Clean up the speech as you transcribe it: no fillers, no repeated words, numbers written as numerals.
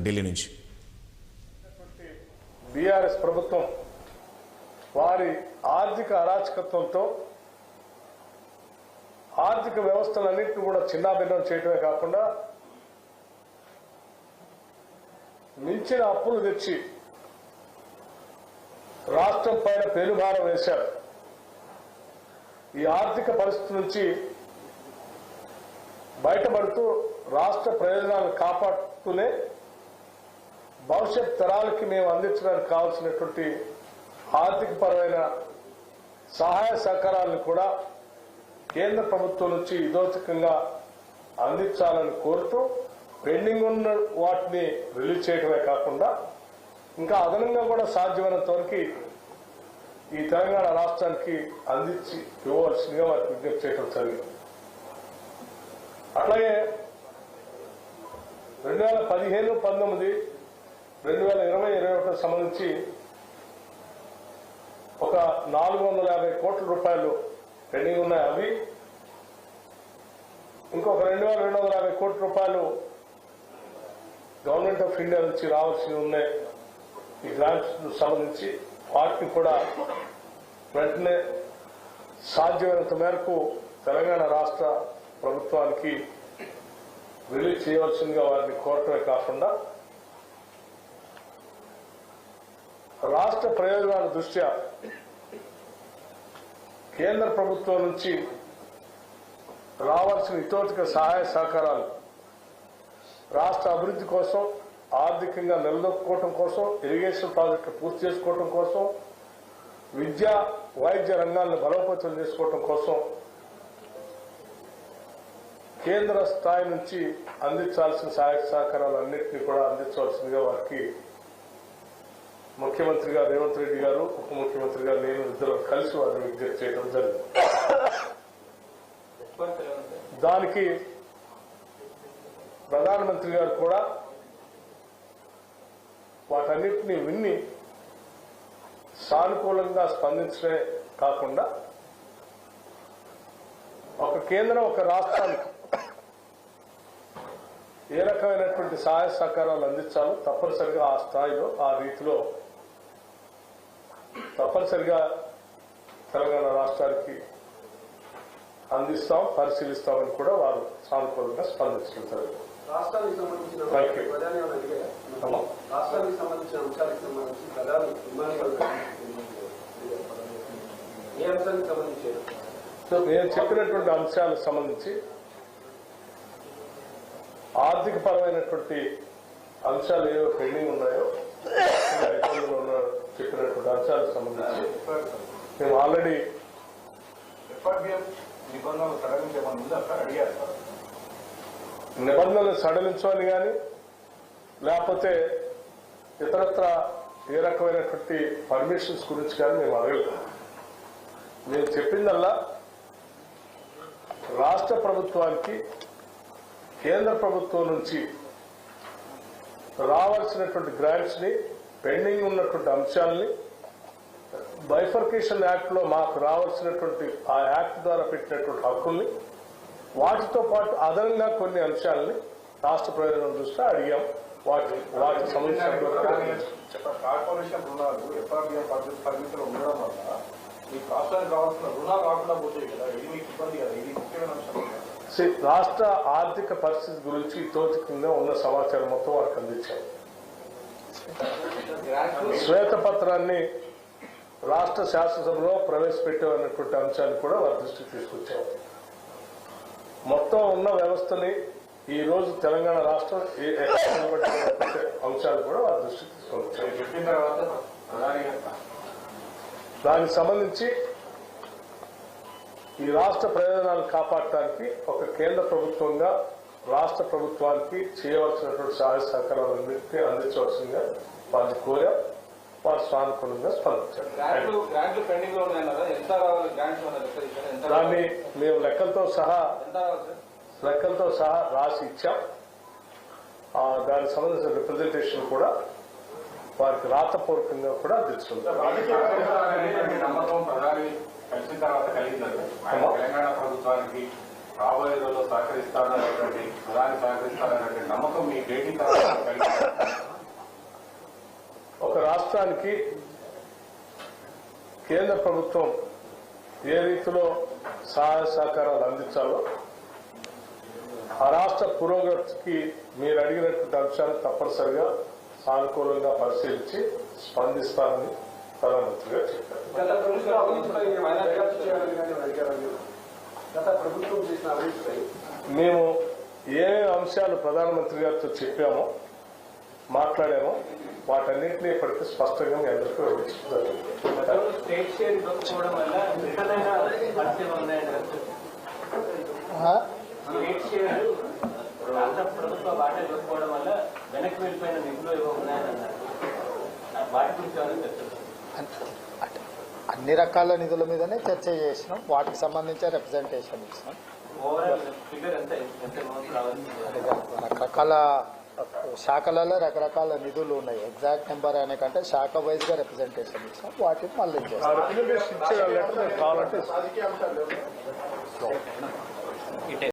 ఢిల్లీ నుంచి. బీఆర్ఎస్ ప్రభుత్వం వారి ఆర్థిక అరాచకత్వంతో ఆర్థిక వ్యవస్థలన్నింటినీ కూడా చిన్నాభిన్నం చేయడమే కాకుండా మించిన అప్పులు తెచ్చి రాష్ట్రం పైన పెనుభారం వేశారు. ఈ ఆర్థిక పరిస్థితి నుంచి బయటపడుతూ రాష్ట్ర ప్రయోజనాలను కాపాడుతూనే భవిష్యత్ తరాలకి మేము అందించడానికి కావాల్సినటువంటి ఆర్థిక పరమైన సహాయ సహకారాలను కూడా కేంద్ర ప్రభుత్వం నుంచి ఇదోచికంగా అందించాలని కోరుతూ పెండింగ్ ఉన్న వాటిని రిలీజ్ చేయడమే కాకుండా ఇంకా అదనంగా కూడా సాధ్యమైనంత వరకు ఈ తెలంగాణ రాష్ట్రానికి అందించి ఇవ్వవలసిందిగా వారికి విజ్ఞప్తి చేయడం జరిగింది. అట్లాగే 2015, 19, 2020, 2021 సంబంధించి ఒక 450 కోట్ల రూపాయలు పెండింగ్ ఉన్నాయి. అవి ఇంకొక 2250 కోట్ల రూపాయలు గవర్నమెంట్ ఆఫ్ ఇండియా నుంచి రావాల్సి ఉన్నాయి. ఈ గ్రాంట్స్ సంబంధించి వాటిని కూడా వెంటనే సాధ్యమైనంత మేరకు తెలంగాణ రాష్ట్ర ప్రభుత్వానికి రిలీజ్ చేయవలసిందిగా వారిని కోరటమే కాకుండా రాష్ట్ర ప్రయోజనాల దృష్ట్యా కేంద్ర ప్రభుత్వం నుంచి రావాల్సిన ఇతోచిక సహాయ సహకారాలు రాష్ట్ర అభివృద్ధి కోసం, ఆర్థికంగా నిలదొక్కుకోవటం కోసం, ఇరిగేషన్ ప్రాజెక్టులు పూర్తి చేసుకోవటం కోసం, విద్యా వైద్య రంగాలను బలోపేతం చేసుకోవటం కోసం కేంద్ర స్థాయి నుంచి అందించాల్సిన సహాయ సహకారాలన్నింటినీ కూడా అందించవలసిందిగా వారికి ముఖ్యమంత్రిగా రేవంత్ రెడ్డి గారు, ఉప ముఖ్యమంత్రిగా నేను ఇద్దరు కలిసి వారిని విజ్ఞప్తి చేయడం జరిగింది. దానికి ప్రధానమంత్రి గారు కూడా వాటన్నిటినీ విన్ని సానుకూలంగా స్పందించడమే కాకుండా ఒక కేంద్రం ఒక రాష్ట్రానికి ఏ రకమైనటువంటి సహాయ సహకారాలు అందించాలో తప్పనిసరిగా ఆ స్థాయిలో, ఆ రీతిలో తప్పనిసరిగా తెలంగాణ రాష్ట్రానికి అందిస్తాం, పరిశీలిస్తామని కూడా వారు సానుకూలంగా స్పందించుకుంటారు. రాష్ట్రానికి సంబంధించిన అంశాలకు సంబంధించి ప్రధాని ఏ అంశానికి సంబంధించి నేను చెప్పినటువంటి అంశాలకు సంబంధించి ఆర్థిక పరమైనటువంటి అంశాలు ఏవో పెండింగ్ ఉన్నాయో చెప్పినటువంటి అంశాలకు సంబంధించి మేము ఆల్రెడీ నిబంధనలు సడలించమని కానీ లేకపోతే ఇతరత్ర ఏ రకమైనటువంటి పర్మిషన్స్ గురించి కానీ మేము అడగలేదు. నేను చెప్పిందల్లా రాష్ట్ర ప్రభుత్వానికి కేంద్ర ప్రభుత్వం నుంచి రావాల్సినటువంటి గ్రాంట్స్ ని, పెండింగ్ ఉన్నటువంటి అంశాలని బైఫర్కేషన్ యాక్ట్ లో మాకు రావాల్సినటువంటి ఆ యాక్ట్ ద్వారా పెట్టినటువంటి హక్కుల్ని, వాటితో పాటు అదనంగా కొన్ని అంశాలని రాష్ట్ర ప్రయోజనం దృష్ట్యా అడిగాం. వాటికి సంబంధించిన కార్పొరేషన్ రుణాలు ఎఫ్ఆర్బిఎం పరిమితులు ఉండడం వల్ల మీకు రాష్ట్రానికి కావాల్సిన రుణాలు రాకుండా పోతాయి కదా, ఇది మీకు ఇబ్బంది కదా, ఇది ముఖ్యమైన అంశం. రాష్ట్ర ఆర్థిక పరిస్థితి గురించి తోచికంగా ఉన్న సమాచారం మొత్తం వారికి అందించారు. శ్వేతపత్రాన్ని రాష్ట్ర శాసనసభలో ప్రవేశపెట్టామన్నటువంటి అంశాన్ని కూడా వారి దృష్టికి తీసుకొచ్చారు. మొత్తం ఉన్న వ్యవస్థని ఈ రోజు తెలంగాణ రాష్ట్రం అంశాలు కూడా వారి దృష్టికి తీసుకొచ్చారు. దానికి సంబంధించి ఈ రాష్ట్ర ప్రయోజనాలు కాపాడటానికి ఒక కేంద్ర ప్రభుత్వంగా రాష్ట్ర ప్రభుత్వానికి చేయవలసినటువంటి సహాయ సహకారాలన్నింటినీ అందించవలసిందిగా వారిని కోరాం. వారు సానుకూలంగా స్పందించారు. దాన్ని మేము లెక్కలతో సహా రాసి ఇచ్చాం. దానికి సంబంధించిన రిప్రజెంటేషన్ కూడా వారికి రాతపూర్వకంగా కూడా అందించుకుంటాం. నమ్మకం ప్రధాని కలిసిన తర్వాత కలిగిందండి. తెలంగాణ ప్రభుత్వానికి రాబోయే రోజుల్లో సహకరిస్తారనేటువంటి ప్రధాని సహకరిస్తారనేటువంటి నమ్మకం మీ భేటీ తర్వాత కలిగింది. రాష్ట్రానికి కేంద్ర ప్రభుత్వం ఏ రీతిలో సహాయ సహకారాలు అందించాలో ఆ రాష్ట్ర పురోగతికి మీరు అడిగినటువంటి అంశాలు తప్పనిసరిగా సానుకూలంగా పరిశీలించి స్పందిస్తానని ప్రధానమంత్రి గారు చెప్పారు. గత ప్రభుత్వం అవినీతిపై ఆయన దర్యాప్తు చేయాలని కానీ అడిగారు మీరు. గత ప్రభుత్వం చేసిన అవినీతిపై మేము ఏ అంశాలు ప్రధానమంత్రి గారితో చెప్పామో మాట్లాడామో వాటన్నింటినీ ఇప్పటికీ స్పష్టంగా మీ అందరికీ వివరించారు. స్టేట్ షేర్ ఇవ్వకపోవడం వల్ల రిటర్న్ పరిస్థితులు ఉన్నాయండి. స్టేట్ షేర్ రాష్ట్ర ప్రభుత్వ వాటా ఇవ్వకపోవడం వల్ల వెనక్కి వెళ్ళిపోయిన నిధులు ఉన్నాయని అన్నారు. వాటి గురించి ఏమైనా చర్చ అన్ని రకాల నిధుల మీదనే చర్చ చేసినాం. వాటికి సంబంధించి రిప్రజెంటేషన్ ఇచ్చినాం. ఓవరాల్ ఫిగర్ ఎంత అమౌంట్ రావాలి? రకరకాల శాఖలలో రకరకాల నిధులు ఉన్నాయి. ఎగ్జాక్ట్ నెంబర్ అనే కంటే శాఖ వైజ్ గా రిప్రజెంటేషన్ ఇచ్చినాం. వాటిని మళ్ళీ ఆ చేస్తాం. రికమెండేషన్ ఇచ్చే వాళ్ళంటే కావాలంటే రాజకీయ అంశాలు లేవు.